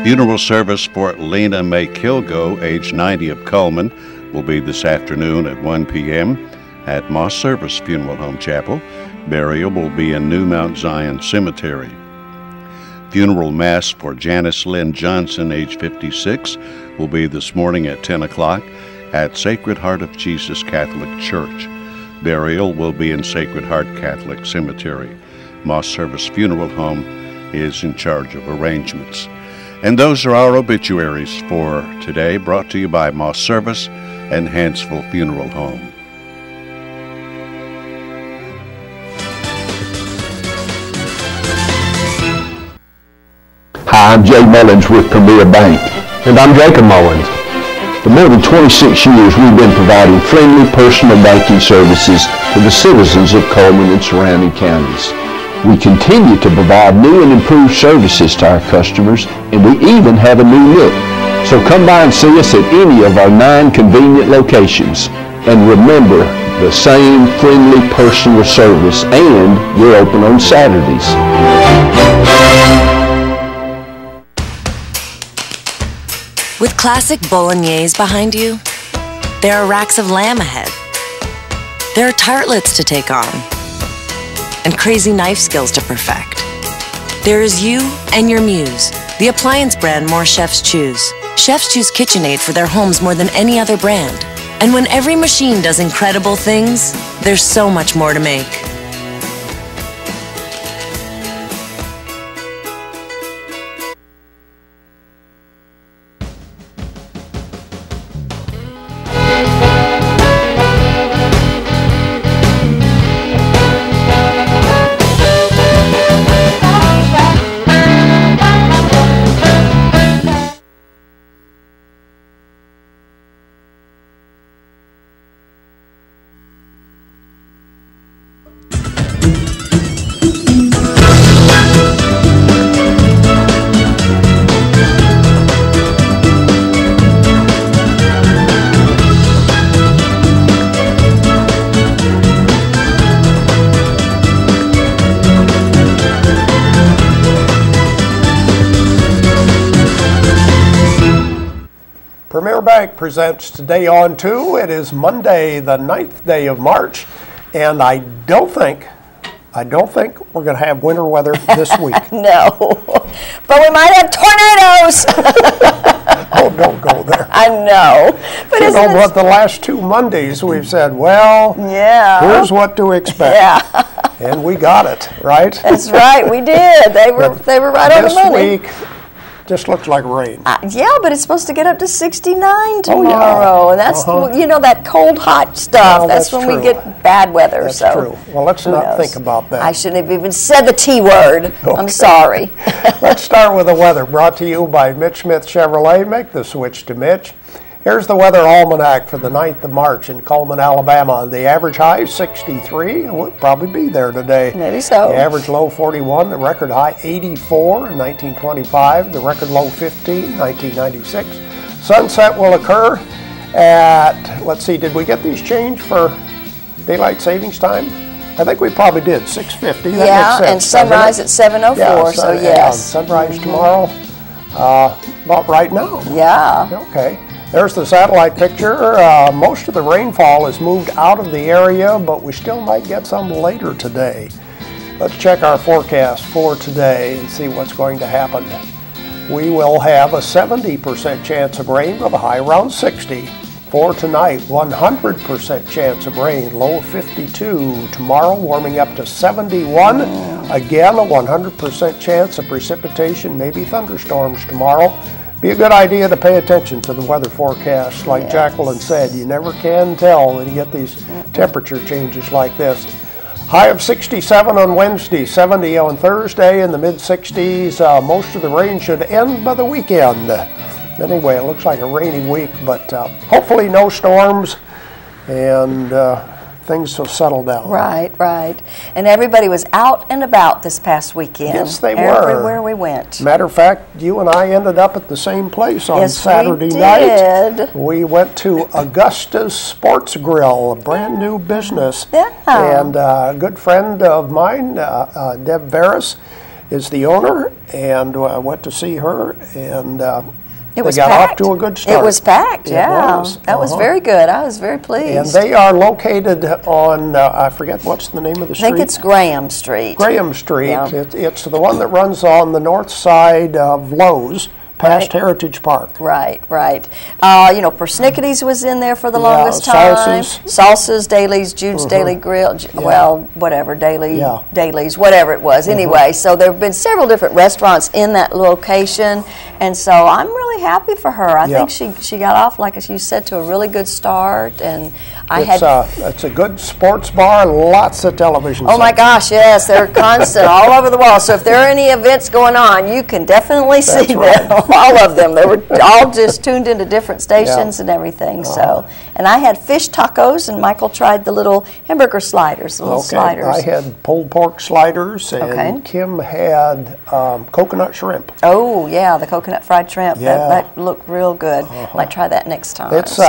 Funeral service for Lena Mae Kilgo, age 90 of Coleman, will be this afternoon at 1 p.m. at Moss Service Funeral Home Chapel. Burial will be in New Mount Zion Cemetery. Funeral Mass for Janice Lynn Johnson, age 56, will be this morning at 10 o'clock at Sacred Heart of Jesus Catholic Church. Burial will be in Sacred Heart Catholic Cemetery. Moss Service Funeral Home is in charge of arrangements. And those are our obituaries for today, brought to you by Moss Service and Hansville Funeral Home. Hi, I'm Jay Mullins with Premier Bank. And I'm Jacob Mullins. For more than 26 years, we've been providing friendly personal banking services to the citizens of Coleman and surrounding counties. We continue to provide new and improved services to our customers, and we even have a new look. So come by and see us at any of our 9 convenient locations. And remember, the same friendly personal service, and we're open on Saturdays. With classic bolognese behind you, there are racks of lamb ahead. There are tartlets to take on, and crazy knife skills to perfect. There is you and your muse, the appliance brand more chefs choose. Chefs choose KitchenAid for their homes more than any other brand. And when every machine does incredible things, there's so much more to make. Premier Bank presents Today on 2. It is Monday, the 9th day of March, and I don't think we're going to have winter weather this week. No, but we might have tornadoes. Oh, don't go there. I know. But you know what, the last 2 Mondays we've said, well, here's what to expect. Yeah. And we got it, right? That's right, we did. They were right on the money. This week just looks like rain. Yeah, but it's supposed to get up to 69 tomorrow. And that's, you know, that cold, hot stuff. Well, that's when true. we get bad weather. That's so true. Well, let's not think about that. I shouldn't have even said the T word. Okay. I'm sorry. Let's start with the weather, brought to you by Mitch Smith Chevrolet. Make the switch to Mitch. Here's the weather almanac for the 9th of March in Coleman, Alabama. The average high, 63. We'll probably be there today. Maybe so. The average low, 41. The record high, 84 in 1925. The record low, 15, 1996. Sunset will occur at, let's see, did we get these changed for daylight savings time? I think we probably did, 6:50. Yeah, and sunrise at 7:04, yeah, so yes. Sunrise tomorrow, about right now. Yeah. Okay. There's the satellite picture. Most of the rainfall has moved out of the area, but we still might get some later today. Let's check our forecast for today and see what's going to happen. We will have a 70% chance of rain with a high around 60. For tonight, 100% chance of rain, low 52. Tomorrow, warming up to 71. Again, a 100% chance of precipitation, maybe thunderstorms tomorrow. Be a good idea to pay attention to the weather forecast. Like Jacqueline said, you never can tell when you get these temperature changes like this. High of 67 on Wednesday, 70 on Thursday, in the mid-60s. Most of the rain should end by the weekend. Anyway, it looks like a rainy week, but hopefully no storms, and things will settle down. Right, right. And everybody was out and about this past weekend. Yes, they were. Everywhere we went. Matter of fact, you and I ended up at the same place on Saturday we night. did. We went to Augusta's Sports Grill, a brand new business. Yeah. And a good friend of mine, Deb Veras, is the owner, and I went to see her, and It was got packed. off to a good start. It was packed, yeah. It was. That was very good. I was very pleased. And they are located on, I forget what's the name of the street. I think it's Graham Street. Graham Street. Yeah. It's the one that runs on the north side of Lowe's, past Heritage Park. Right. Persnickety's was in there for the longest time. Salsas, Dailies, Jude's Daily Grill, Dailies, whatever it was. Anyway, so there have been several different restaurants in that location, and so I'm really happy for her. I think she got off, like you said, to a really good start, and it's a good sports bar, lots of television sets. Oh my gosh, yes, they're constant all over the wall. So if there are any events going on, you can definitely see them. All of them. They were all just tuned into different stations and everything. So, and I had fish tacos, and Michael tried the little hamburger sliders, the little sliders. I had pulled pork sliders, and Kim had coconut shrimp. Oh yeah, the coconut fried shrimp. Yeah. That looked real good. Might try that next time. It's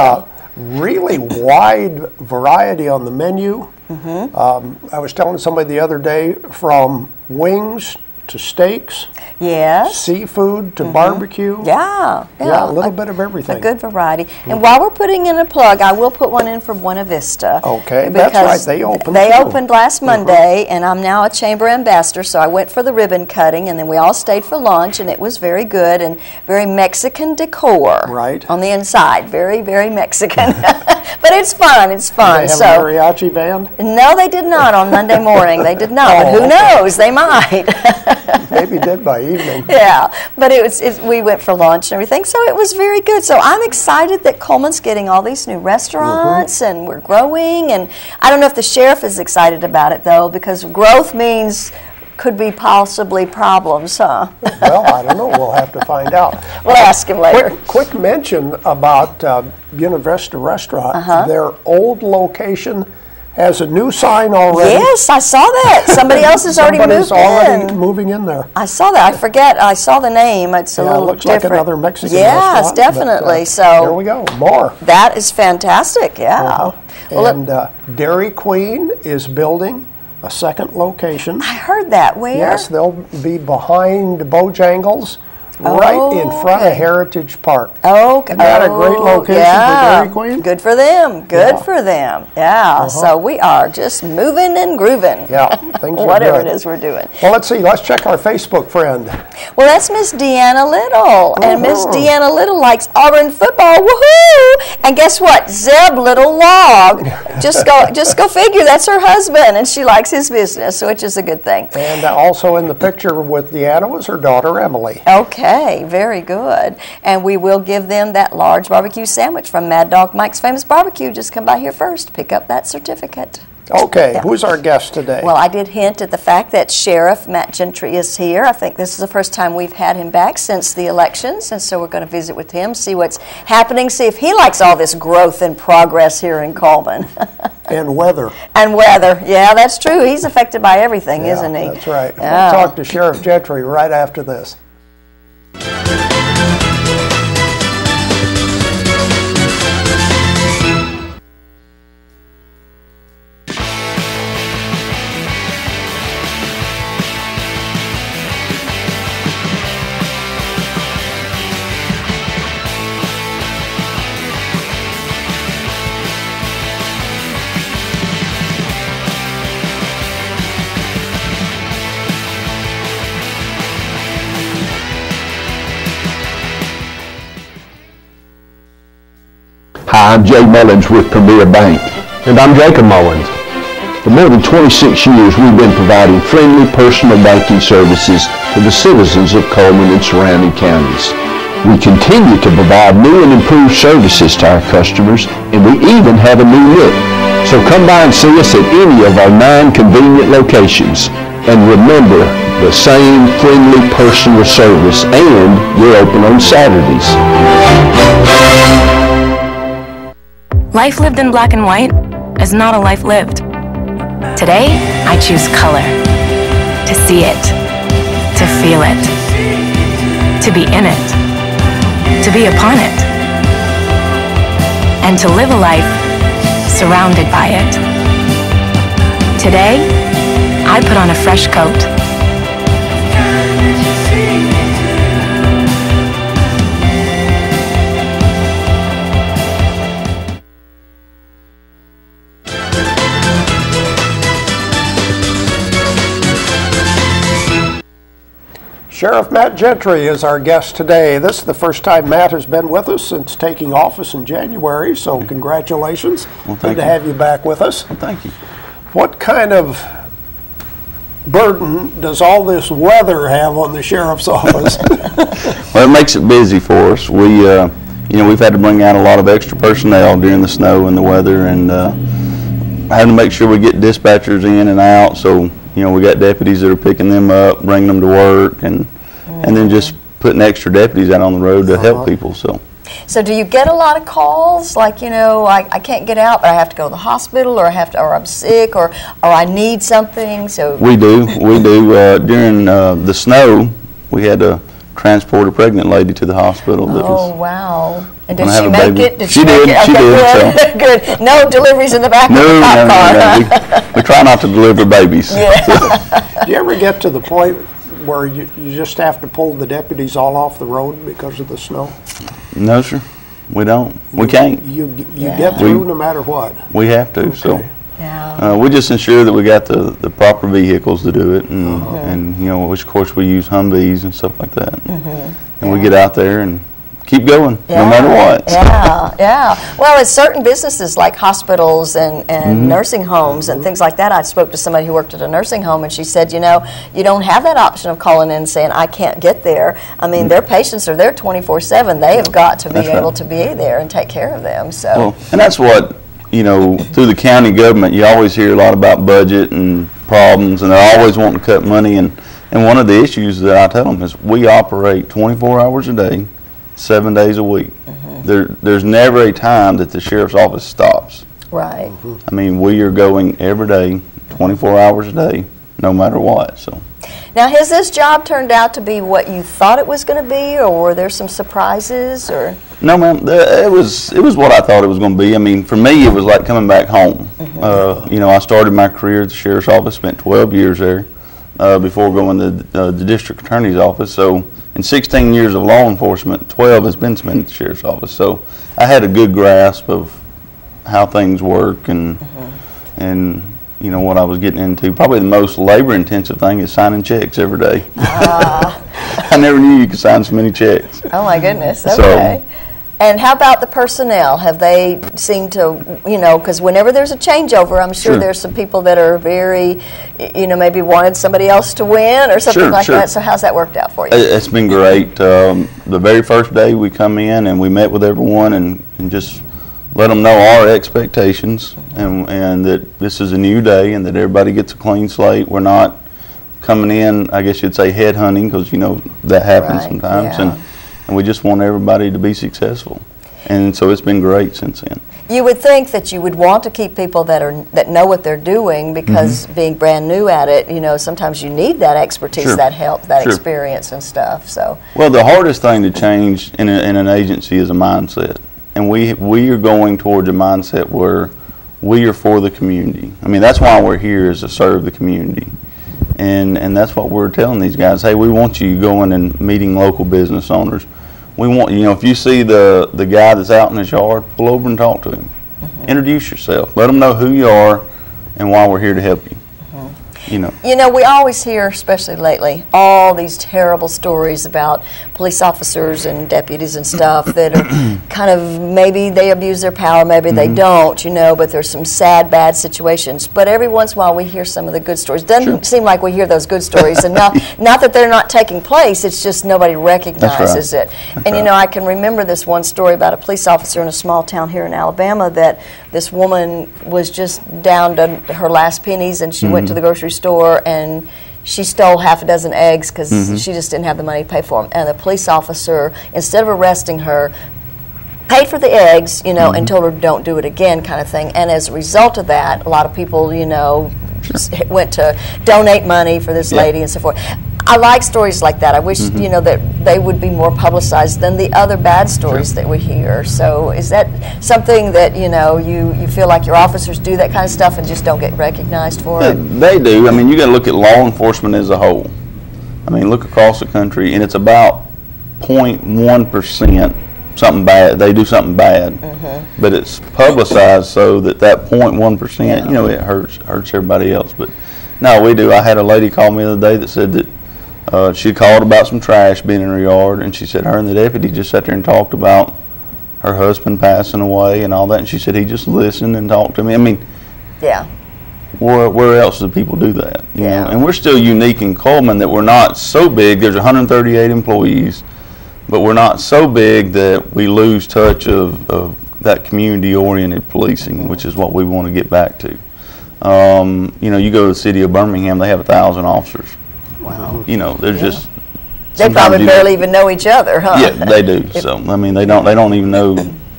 really wide variety on the menu. I was telling somebody the other day, from wings to steaks, seafood to barbecue. Yeah, a little bit of everything. A good variety. And while we're putting in a plug, I will put one in for Buena Vista. Okay, that's right. They opened. They opened last Monday, and I'm now a chamber ambassador. So I went for the ribbon cutting, and then we all stayed for lunch, and it was very good and very Mexican decor. Right. On the inside, very, very Mexican. But it's fun. It's fun. Did they have a mariachi band? No, they did not on Monday morning. They did not. But who knows? They might. Maybe did by evening. Yeah, but we went for lunch and everything, so it was very good. So I'm excited that Coleman's getting all these new restaurants, and we're growing. And I don't know if the sheriff is excited about it, though, because growth means could be possibly problems, huh? Well, I don't know. We'll have to find out. We'll ask him later. Quick mention about Buena Vista Restaurant. Their old location has a new sign already. Yes, I saw that. Somebody else has already moved in. Somebody's already moving in there. I saw that. I forget. I saw the name. It's a little looks different. like another Mexican restaurant. Yes, definitely. But, so there we go. More. That is fantastic. Yeah. And Dairy Queen is building a second location. I heard that. Where? Yes, they'll be behind Bojangles, right in front of Heritage Park. Okay. Isn't that a great location for Dairy Queen? Good for them. Good for them. Yeah. So we are just moving and grooving. Yeah. Things are whatever good. it is we're doing. Well, let's see. Let's check our Facebook friend. Well, that's Miss Deanna Little. And Miss Deanna Little likes Auburn football. Woohoo! And guess what? Zeb Little Log. Just go figure. That's her husband, and she likes his business, which is a good thing. And also in the picture with Deanna was her daughter, Emily. Okay, very good. And we will give them that large barbecue sandwich from Mad Dog Mike's Famous Barbecue. Just come by here first. Pick up that certificate. Okay, who's our guest today? Well, I did hint at the fact that Sheriff Matt Gentry is here. I think this is the first time we've had him back since the elections, and so we're going to visit with him, see what's happening, see if he likes all this growth and progress here in Coleman. And weather. And weather. Yeah, that's true. He's affected by everything, isn't he? That's right. We'll talk to Sheriff Gentry right after this. Hi, I'm Jay Mullins with Premier Bank. And I'm Jacob Mullins. For more than 26 years, we've been providing friendly personal banking services to the citizens of Coleman and surrounding counties. We continue to provide new and improved services to our customers, and we even have a new look. So come by and see us at any of our 9 convenient locations. And remember, the same friendly personal service, and we're open on Saturdays. Life lived in black and white is not a life lived. Today, I choose color. To see it. To feel it. To be in it. To be upon it. And to live a life surrounded by it. Today, I put on a fresh coat. Sheriff Matt Gentry is our guest today. This is the first time Matt has been with us since taking office in January, so congratulations. Well, good to have you back with us. Well, thank you. What kind of burden does all this weather have on the sheriff's office? Well, it makes it busy for us. We, we've had to bring out a lot of extra personnel during the snow and the weather, and having to make sure we get dispatchers in and out. So, we got deputies that are picking them up, bringing them to work, and then just putting extra deputies out on the road to help people. So do you get a lot of calls like, I can't get out, but I have to go to the hospital, or or I'm sick, or I need something? So we do. During the snow, we had to transport a pregnant lady to the hospital. Wow. And did she she make it? She did. Okay, she did. Good. Good. No deliveries in the back of the cop car. No. We try not to deliver babies. Yeah. Do you ever get to the point where you just have to pull the deputies all off the road because of the snow? No, sir. We don't. We can't. You get through no matter what. We have to. Okay. So yeah. we just ensure that we got the proper vehicles to do it, and which of course we use Humvees and stuff like that. And we get out there and keep going no matter what. Yeah. Well, it's certain businesses like hospitals and nursing homes and things like that. I spoke to somebody who worked at a nursing home, and she said, you don't have that option of calling in and saying, I can't get there. I mean, their patients are there 24/7. They have got to be able to be there and take care of them. So, well, and that's what, through the county government, you always hear a lot about budget and problems, and they're always wanting to cut money. And one of the issues that I tell them is we operate 24 hours a day, 7 days a week. There's never a time that the sheriff's office stops. Right. I mean, we are going every day, 24 hours a day, no matter what. So. Now, has this job turned out to be what you thought it was going to be, or were there some surprises? Or no, ma'am. It was what I thought it was going to be. I mean, for me, it was like coming back home. I started my career at the sheriff's office, spent 12 years there before going to the district attorney's office. So, in 16 years of law enforcement, 12 has been spent at the sheriff's office. So I had a good grasp of how things work and what I was getting into. Probably the most labor-intensive thing is signing checks every day. I never knew you could sign so many checks. Oh my goodness, okay. And how about the personnel? Have they seemed to, because whenever there's a changeover, I'm sure there's some people that are very, maybe wanted somebody else to win or something like that. So how's that worked out for you? It's been great. The very first day we come in and we met with everyone and just let them know our expectations and that this is a new day and that everybody gets a clean slate. We're not coming in, I guess you'd say, head hunting, because that happens sometimes. Yeah. And we just want everybody to be successful. And so it's been great since then. You would think that you would want to keep people that know what they're doing, because being brand new at it, sometimes you need that expertise, that help, that experience and stuff. So. Well, the hardest thing to change in an agency is a mindset. And we are going towards a mindset where we are for the community. I mean, that's why we're here, is to serve the community. And that's what we're telling these guys. Hey, we want you going and meeting local business owners. We want, if you see the guy that's out in his yard, pull over and talk to him. Introduce yourself. Let them know who you are and why we're here to help you. We always hear, especially lately, all these terrible stories about police officers and deputies and stuff that are kind of, maybe they abuse their power, maybe they don't, but there's some sad, bad situations. But every once in a while we hear some of the good stories. Doesn't seem like we hear those good stories, and not that they're not taking place, it's just nobody recognizes it. And I can remember this one story about a police officer in a small town here in Alabama, that this woman was just down to her last pennies, and she went to the grocery store and she stole half a dozen eggs because she just didn't have the money to pay for them. And the police officer, instead of arresting her, paid for the eggs, and told her don't do it again, kind of thing. And as a result of that, a lot of people, went to donate money for this lady and so forth. I like stories like that. I wish, that they would be more publicized than the other bad stories that we hear. So is that something that, you feel like your officers do that kind of stuff and just don't get recognized for it? They do. I mean, you got to look at law enforcement as a whole. I mean, look across the country, and it's about 0.1% something bad. They do something bad, but it's publicized so that 0.1%, it hurts everybody else. But no, we do. I had a lady call me the other day that said that She called about some trash being in her yard, and she said her and the deputy just sat there and talked about her husband passing away and all that, and she said he just listened and talked to me. I mean, yeah. Where else do people do that? You Yeah. know? And we're still unique in Coleman that we're not so big. There's 138 employees, but we're not so big that we lose touch of that community-oriented policing, which is what we want to get back to. You know, you go to the city of Birmingham, they have 1,000 officers. Wow. You know, there's just They probably barely even know each other, huh? Yeah, they do. So I mean, they don't even know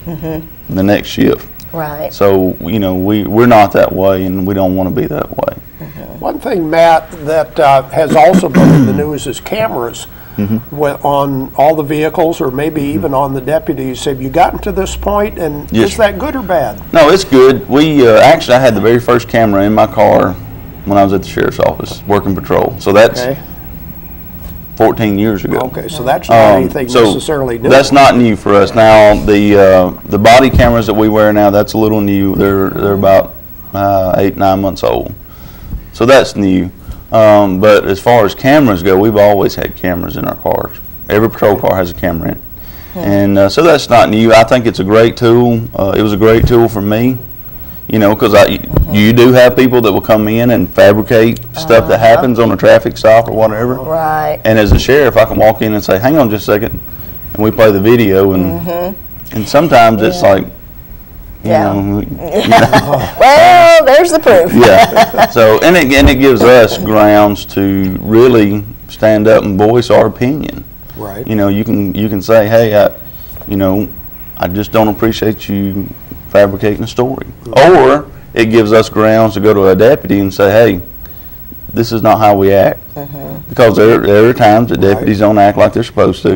the next shift. Right. So you know, we're not that way, and we don't want to be that way. One thing, Matt, that has also been in the news is cameras on all the vehicles, or maybe even on the deputies. Have you gotten to this point, and Yes. is that good or bad? No, it's good. We actually, I had the very first camera in my car when I was at the sheriff's office working patrol. So that's Okay. 14 years ago. Okay, so that's not anything So necessarily new. that's not new for us. Now the body cameras that we wear now, that's a little new. They're about 8-9 months old. So that's new. But as far as cameras go, we've always had cameras in our cars. Every patrol car has a camera in it. And so that's not new. I think it's a great tool. It was a great tool for me, you know, because you do have people that will come in and fabricate stuff that happens on a traffic stop or whatever. Right. And as a sheriff, I can walk in and say, hang on just a second, and we play the video, and sometimes it's like, you know, Well, there's the proof. yeah. So and it gives us grounds to really stand up and voice our opinion. Right. You know, you can say, hey, I just don't appreciate you fabricating a story. Or it gives us grounds to go to a deputy and say, hey, this is not how we act. Because there are times that deputies don't act like they're supposed to.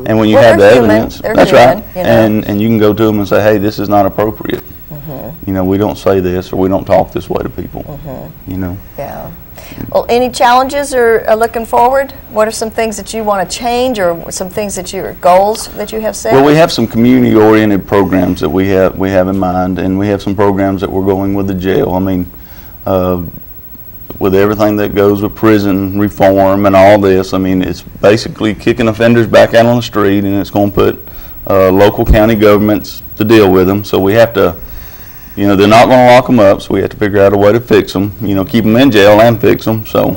And when you have the they're human. evidence, They're that's human, right. you know. And you can go to them and say, hey, this is not appropriate. You know, we don't say this, or we don't talk this way to people. You know. Yeah. Well, any challenges or looking forward? What are some things that you want to change, or some things that your goals that you have set? Well, we have some community-oriented programs that we have in mind, and we have some programs that we're going with the jail. I mean, with everything that goes with prison reform and all this, I mean, it's basically kicking offenders back out on the street, and it's going to put local county governments to deal with them. So we have to, you know, they're not going to lock them up, so we have to figure out a way to fix them, you know, keep them in jail and fix them. So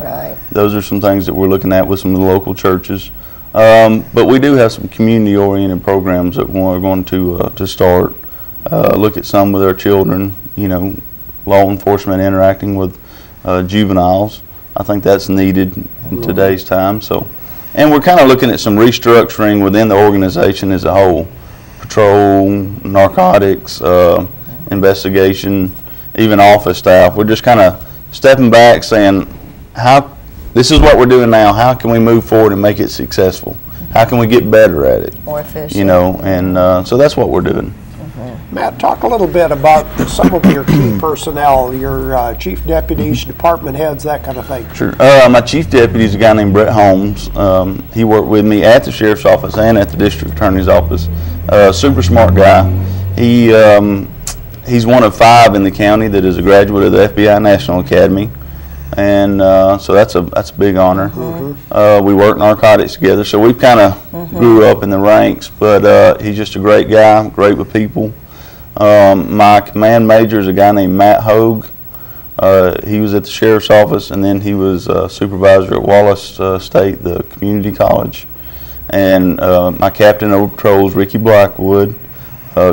those are some things that we're looking at with some of the local churches. But we do have some community-oriented programs that we're going to start. Look at some with our children, you know, law enforcement interacting with juveniles. I think that's needed in today's time. So, and we're kind of looking at some restructuring within the organization as a whole. Patrol, narcotics, investigation, even office staff. We're just kind of stepping back saying, this is what we're doing now, how can we move forward and make it successful? How can we get better at it? More efficient. You know, and so that's what we're doing. Matt, talk a little bit about some of your key personnel, your chief deputies, department heads, that kind of thing. Sure. My chief deputy is a guy named Brett Holmes. He worked with me at the sheriff's office and at the district attorney's office. Super smart guy. He's one of 5 in the county that is a graduate of the FBI National Academy, and so that's a big honor. We work narcotics together, so we've kind of grew up in the ranks. But he's just a great guy, great with people. My command major is a guy named Matt Hogue. He was at the sheriff's office, and then he was supervisor at Wallace State, the community college. And my captain over patrols, Ricky Blackwood.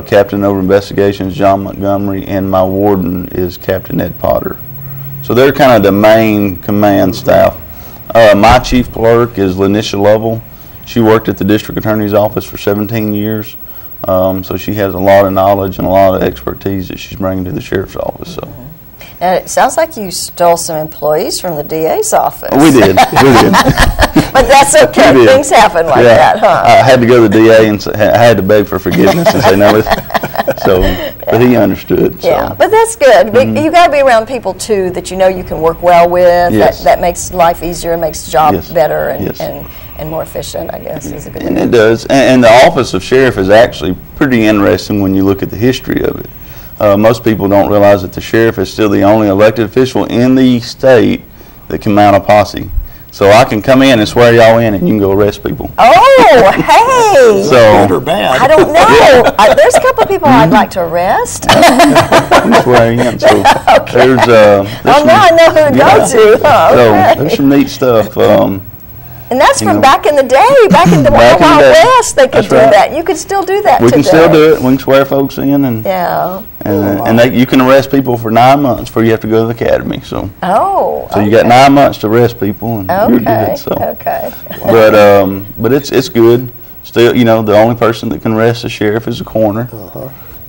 Captain over investigations, John Montgomery, and my warden is Captain Ed Potter. So they're kind of the main command staff. My chief clerk is Lanisha Lovell. She worked at the district attorney's office for 17 years. So she has a lot of knowledge and a lot of expertise that she's bringing to the sheriff's office. So. And it sounds like you stole some employees from the DA's office. We did. But that's okay. Things happen like that, huh? I had to go to the DA and I had to beg for forgiveness and say no. So, but he understood. So. Yeah, but that's good. You got to be around people too that you know you can work well with. Yes. That makes life easier and makes the job better and, Yes. and more efficient, I guess, is a good And thing. it does. And the office of sheriff is actually pretty interesting when you look at the history of it. Most people don't realize that the sheriff is still the only elected official in the state that can mount a posse. So I can come in and swear y'all in, and you can go arrest people. Oh, hey! Good or bad? I don't know. There's a couple of people I'd like to arrest. Swear in. So Okay. there's now I know who to go to. Huh? So Okay. there's some neat stuff. And that's you from know, back in the day, back in the back in the Wild day. West. They could That's do right. that. You could still do that We today. can still do it. We can swear folks in, and Yeah. you can arrest people for 9 months before you have to go to the academy. So Oh. you got 9 months to arrest people, and you're Okay. good. So, Okay. but it's good. Still, you know, the only person that can arrest the sheriff is the coroner,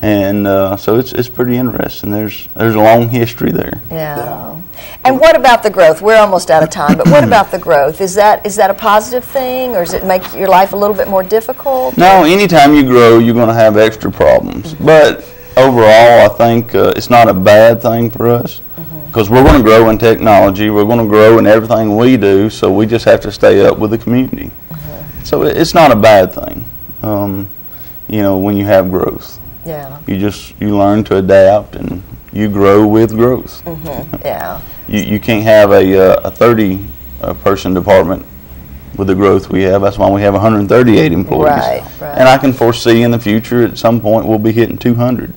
and so it's pretty interesting. There's a long history there. Yeah. And what about the growth? We're almost out of time, but what about the growth? Is that a positive thing, or does it make your life a little bit more difficult? No, anytime you grow, you're going to have extra problems. But overall, I think it's not a bad thing for us, because we're going to grow in technology. We're going to grow in everything we do, so we just have to stay up with the community. So it's not a bad thing, you know, when you have growth. Yeah. You learn to adapt, and you grow with growth. Yeah. You can't have a 30-person department with the growth we have. That's why we have 138 employees. Right. And I can foresee in the future at some point we'll be hitting 200.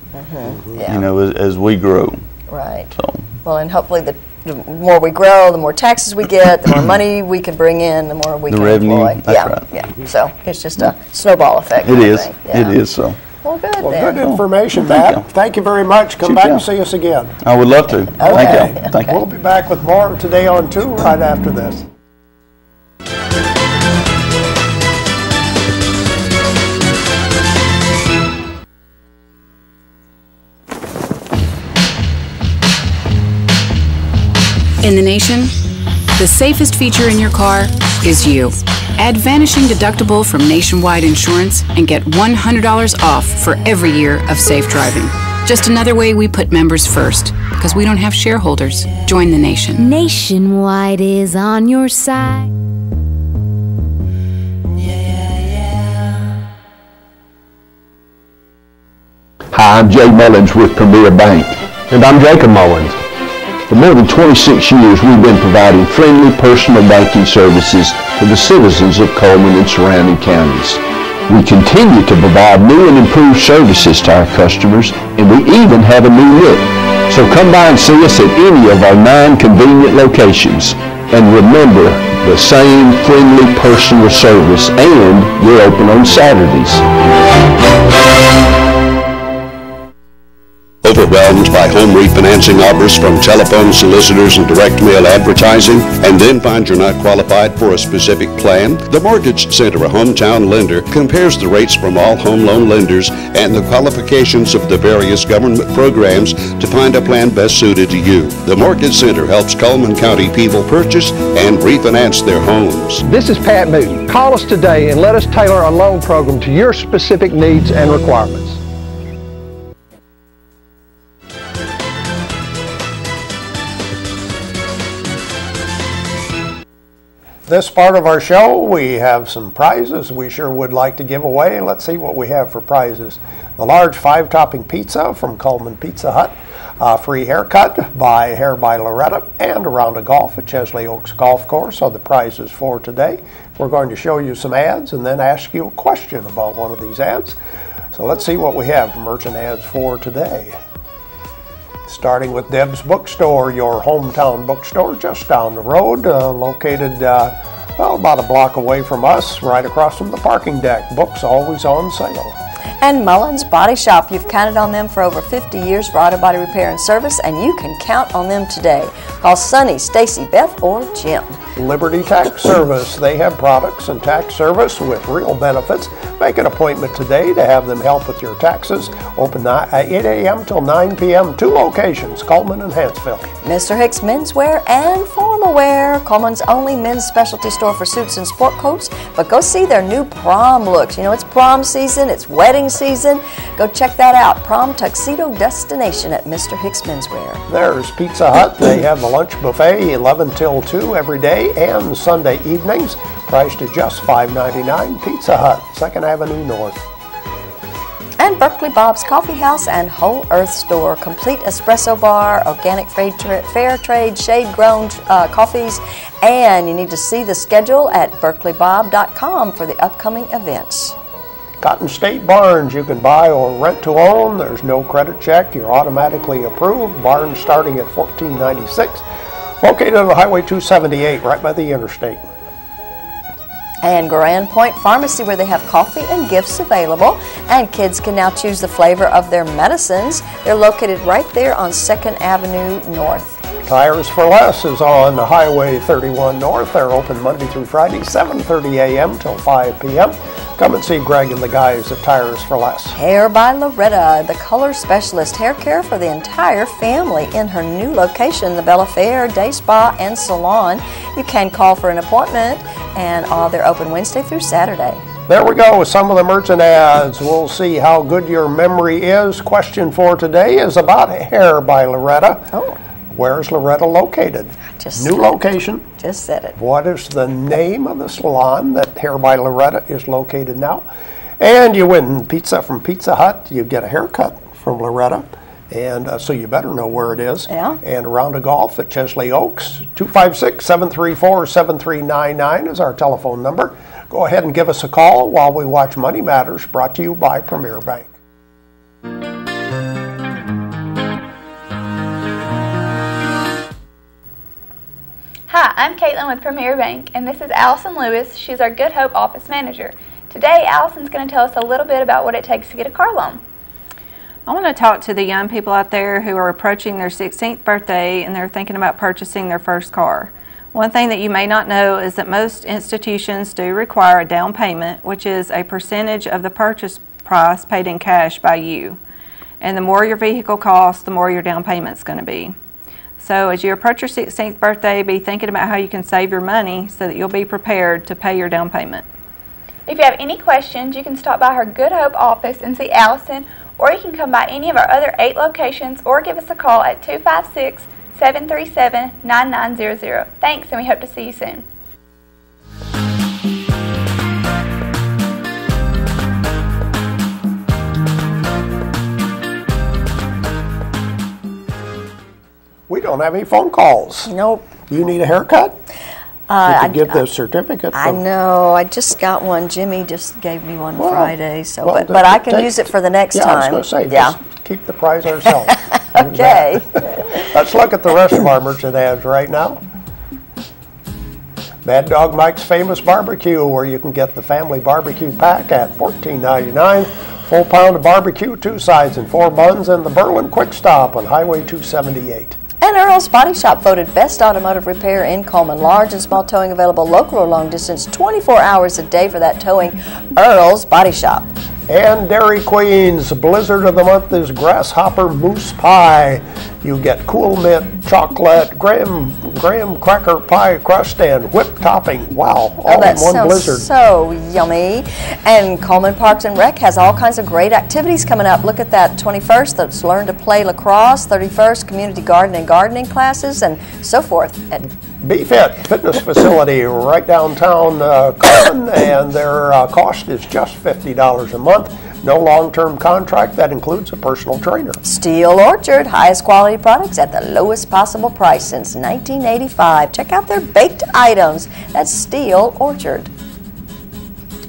Yeah. You know, as we grow. Right. So Well, and hopefully the more we grow, the more taxes we get, the more money we can bring in, the more we can revenue, employ. that's yeah. right. Yeah. So it's just a snowball effect. it I is. think. Yeah. It is. So Well, good. Well, then. good information, Well, thank Matt. you. Thank you very much. Come Shoot, back yeah. and see us again. I would love to. Thank Okay. you. Thank you. We'll be back with more Today on 2 right after this. In the nation, the safest feature in your car is you. Add Vanishing Deductible from Nationwide Insurance and get $100 off for every year of safe driving. Just another way we put members first, because we don't have shareholders. Join the nation. Nationwide is on your side. Hi, I'm Jay Mullins with Premier Bank. And I'm Jacob Mullins. For more than 26 years, we've been providing friendly personal banking services to the citizens of Coleman and surrounding counties. We continue to provide new and improved services to our customers, and we even have a new look. So come by and see us at any of our 9 convenient locations. And remember, the same friendly personal service, and we're open on Saturdays. Overwhelmed by home refinancing offers from telephone solicitors and direct mail advertising, and then find you're not qualified for a specific plan? The Mortgage Center, a hometown lender, compares the rates from all home loan lenders and the qualifications of the various government programs to find a plan best suited to you. The Mortgage Center helps Coleman County people purchase and refinance their homes. This is Pat Newton. Call us today and let us tailor a loan program to your specific needs and requirements. This part of our show, we have some prizes we sure would like to give away. Let's see what we have for prizes. The large 5-topping pizza from Coleman Pizza Hut, a free haircut by Hair by Loretta, and a round of golf at Chesley Oaks Golf Course are the prizes for today. We're going to show you some ads and then ask you a question about one of these ads. So let's see what we have for merchant ads for today. Starting with Deb's Bookstore, your hometown bookstore just down the road, located about a block away from us, right across from the parking deck. Books always on sale. And Mullins Body Shop, you've counted on them for over 50 years for auto body repair and service, and you can count on them today. Call Sonny, Stacy, Beth, or Jim. Liberty Tax Service, they have products and tax service with real benefits. Make an appointment today to have them help with your taxes. Open at 8 a.m. till 9 p.m. 2 locations, Coleman and Hansville. Mr. Hicks Menswear and Formal Wear, Coleman's only men's specialty store for suits and sport coats. But go see their new prom looks. You know, it's prom season, it's wedding season. Go check that out. Prom tuxedo destination at Mr. Hicks Menswear. There's Pizza Hut. They have the lunch buffet 11 till 2 every day and Sunday evenings, priced at just $5.99. Pizza Hut, 2nd Avenue North. And Berkeley Bob's Coffee House and Whole Earth Store, complete espresso bar, organic fair trade, shade-grown coffees, And you need to see the schedule at berkeleybob.com for the upcoming events. Cotton State Barns, you can buy or rent to own. There's no credit check. You're automatically approved. Barns starting at $14.96. Located on Highway 278, right by the interstate. And Grand Point Pharmacy, where they have coffee and gifts available, and kids can now choose the flavor of their medicines. They're located right there on 2nd Avenue North. Tires for Less is on Highway 31 North. They're open Monday through Friday, 7:30 a.m. till 5 p.m. Come and see Greg and the guys at Tires for Less. Hair by Loretta, the color specialist, hair care for the entire family in her new location, the Bella Fair Day Spa and Salon. You can call for an appointment, and they're open Wednesday through Saturday. There we go with some of the merchant ads. We'll see how good your memory is. Question for today is about Hair by Loretta. Oh. Where is Loretta located? New location. Just said it. What is the name of the salon that Hair by Loretta is located now? And you win pizza from Pizza Hut. You get a haircut from Loretta. And so you better know where it is. Yeah. And a round of golf at Chesley Oaks. 256-734-7399 is our telephone number. Go ahead and give us a call while we watch Money Matters, brought to you by Premier Bank. Hi, I'm Caitlin with Premier Bank, and this is Allison Lewis. She's our Good Hope office manager. Today, Allison's going to tell us a little bit about what it takes to get a car loan. I want to talk to the young people out there who are approaching their 16th birthday and they're thinking about purchasing their first car. One thing that you may not know is that most institutions do require a down payment, which is a percentage of the purchase price paid in cash by you. And the more your vehicle costs, the more your down payment's going to be. So as you approach your 16th birthday, be thinking about how you can save your money so that you'll be prepared to pay your down payment. If you have any questions, you can stop by her Good Hope office and see Allison, or you can come by any of our other 8 locations or give us a call at 256-737-9900. Thanks, and we hope to see you soon. We don't have any phone calls. Nope. You need a haircut? You could give the certificate. I know. I just got one. Jimmy just gave me one Friday, so but I can use it for the next time. I was going to say, just keep the prize ourselves. Okay. Let's look at the rest of our merchant ads right now. Mad Dog Mike's Famous Barbecue, where you can get the family barbecue pack at $14.99. Full pound of barbecue, 2 sides and 4 buns, and the Berlin Quick Stop on Highway 278. And Earl's Body Shop voted Best Automotive Repair in Coleman. Large and small towing available local or long distance, 24 hours a day for that towing. Earl's Body Shop. And Dairy Queen's Blizzard of the Month is Grasshopper Mousse Pie. You get Cool Mint chocolate, graham cracker pie crust, and whipped topping. Wow, all in one Blizzard. So yummy. And Coleman Parks and Rec has all kinds of great activities coming up. Look at that. 21st, that's Learn to Play Lacrosse. 31st, Community Garden and Gardening classes, and so forth. BFit Fitness Facility right downtown Coleman, and their cost is just $50 a month. No long-term contract. That includes a personal trainer. Steel Orchard, highest quality products at the lowest possible price since 1985. Check out their baked items. That's Steel Orchard.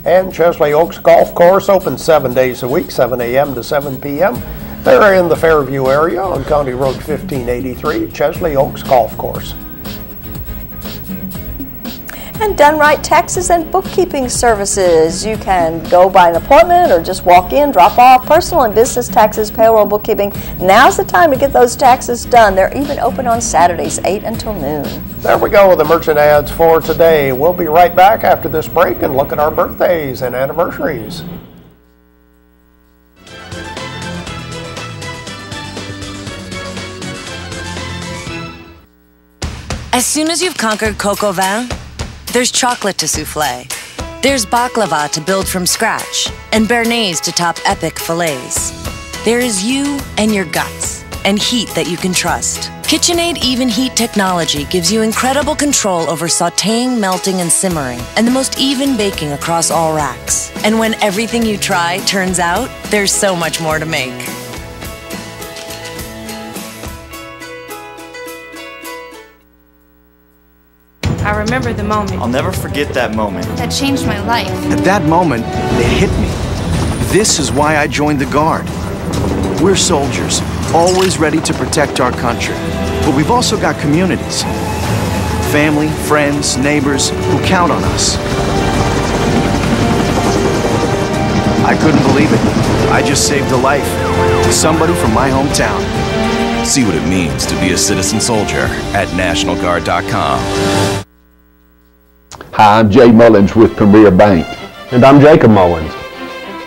And Chesley Oaks Golf Course, open 7 days a week, 7 a.m. to 7 p.m. They're in the Fairview area on County Road 1583, Chesley Oaks Golf Course. And Done Right Taxes and Bookkeeping Services. You can go by an appointment or just walk in, drop off personal and business taxes, payroll, bookkeeping. Now's the time to get those taxes done. They're even open on Saturdays, 8 until noon. There we go with the merchant ads for today. We'll be right back after this break and look at our birthdays and anniversaries. As soon as you've conquered coq au vin, there's chocolate to souffle. There's baklava to build from scratch, and béarnaise to top epic fillets. There is you and your guts, and heat that you can trust. KitchenAid Even Heat technology gives you incredible control over sautéing, melting, and simmering, and the most even baking across all racks. And when everything you try turns out, there's so much more to make. Our remember the moment. I'll never forget that moment. That changed my life. At that moment, it hit me. This is why I joined the Guard. We're soldiers, always ready to protect our country. But we've also got communities. Family, friends, neighbors who count on us. I couldn't believe it. I just saved a life to somebody from my hometown. See what it means to be a citizen soldier at NationalGuard.com. Hi, I'm Jay Mullins with Premier Bank. And I'm Jacob Mullins.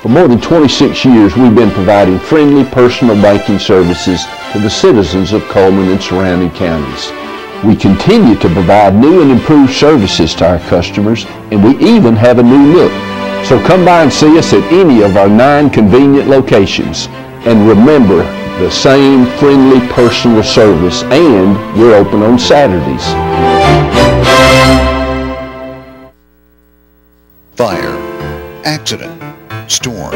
For more than 26 years, we've been providing friendly personal banking services to the citizens of Coleman and surrounding counties. We continue to provide new and improved services to our customers, and we even have a new look. So come by and see us at any of our 9 convenient locations. And remember, the same friendly personal service, and we're open on Saturdays. Fire, accident, storm.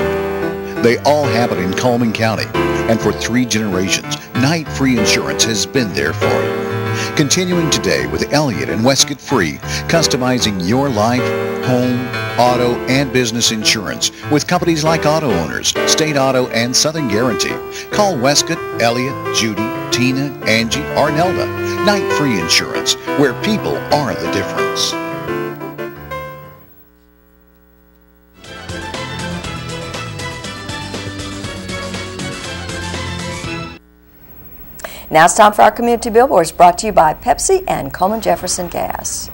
They all happen in Coleman County, and for 3 generations, Night Free Insurance has been there for you. Continuing today with Elliott and Westcott Free, customizing your life, home, auto, and business insurance with companies like Auto Owners, State Auto, and Southern Guarantee. Call Westcott, Elliott, Judy, Tina, Angie, or Nelda. Night Free Insurance, where people are the difference. Now it's time for our community billboards, brought to you by Pepsi and Coleman Jefferson Gas.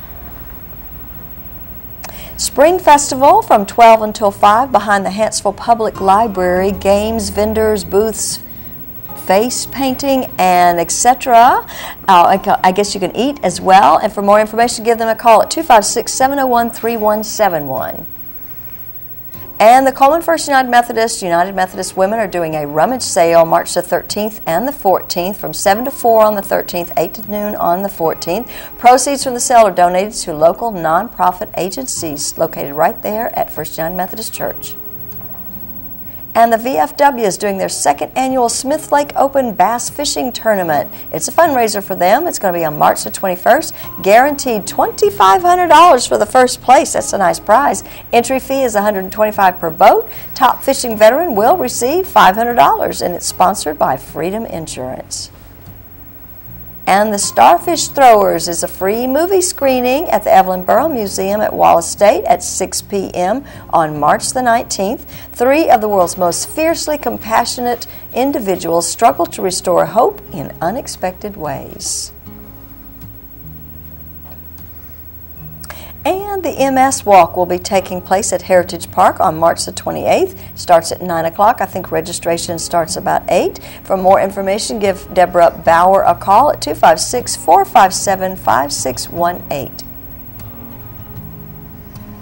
Spring Festival from 12 until 5 behind the Huntsville Public Library. Games, vendors, booths, face painting, and etc. I guess you can eat as well. And for more information, give them a call at 256-701-3171. And the Coleman First United Methodist women are doing a rummage sale March the 13th and the 14th from 7 to 4 on the 13th, 8 to noon on the 14th. Proceeds from the sale are donated to local nonprofit agencies located right there at First United Methodist Church. And the VFW is doing their 2nd annual Smith Lake Open Bass Fishing Tournament. It's a fundraiser for them. It's going to be on March the 21st. Guaranteed $2,500 for the first place. That's a nice prize. Entry fee is $125 per boat. Top fishing veteran will receive $500, and it's sponsored by Freedom Insurance. And the Starfish Throwers is a free movie screening at the Evelyn Burrow Museum at Wallace State at 6 p.m. on March the 19th. 3 of the world's most fiercely compassionate individuals struggle to restore hope in unexpected ways. And the MS Walk will be taking place at Heritage Park on March the 28th. Starts at 9 o'clock. I think registration starts about 8. For more information, give Deborah Bauer a call at 256-457-5618.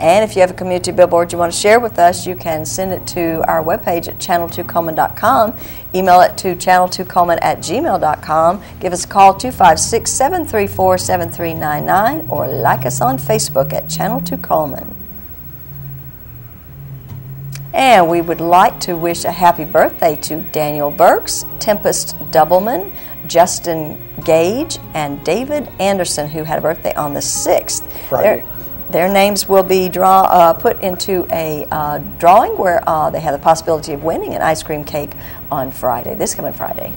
And if you have a community billboard you want to share with us, you can send it to our webpage at channel2coleman.com, email it to channel2coleman@gmail.com, give us a call 256-734-7399, or like us on Facebook at Channel 2 Coleman. And we would like to wish a happy birthday to Daniel Burks, Tempest Doubleman, Justin Gage, and David Anderson, who had a birthday on the 6th. Friday. Their names will be put into a drawing where they have the possibility of winning an ice cream cake on Friday, this coming Friday.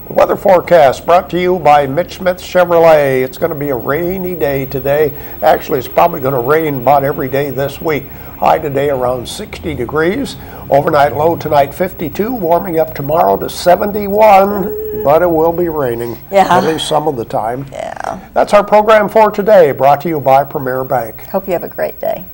The weather forecast brought to you by Mitch Smith Chevrolet. It's going to be a rainy day today. Actually, it's probably going to rain about every day this week. High today around 60 degrees. Overnight low tonight 52. Warming up tomorrow to 71. But it will be raining. Yeah. At least some of the time. Yeah. That's our program for today, brought to you by Premier Bank. Hope you have a great day.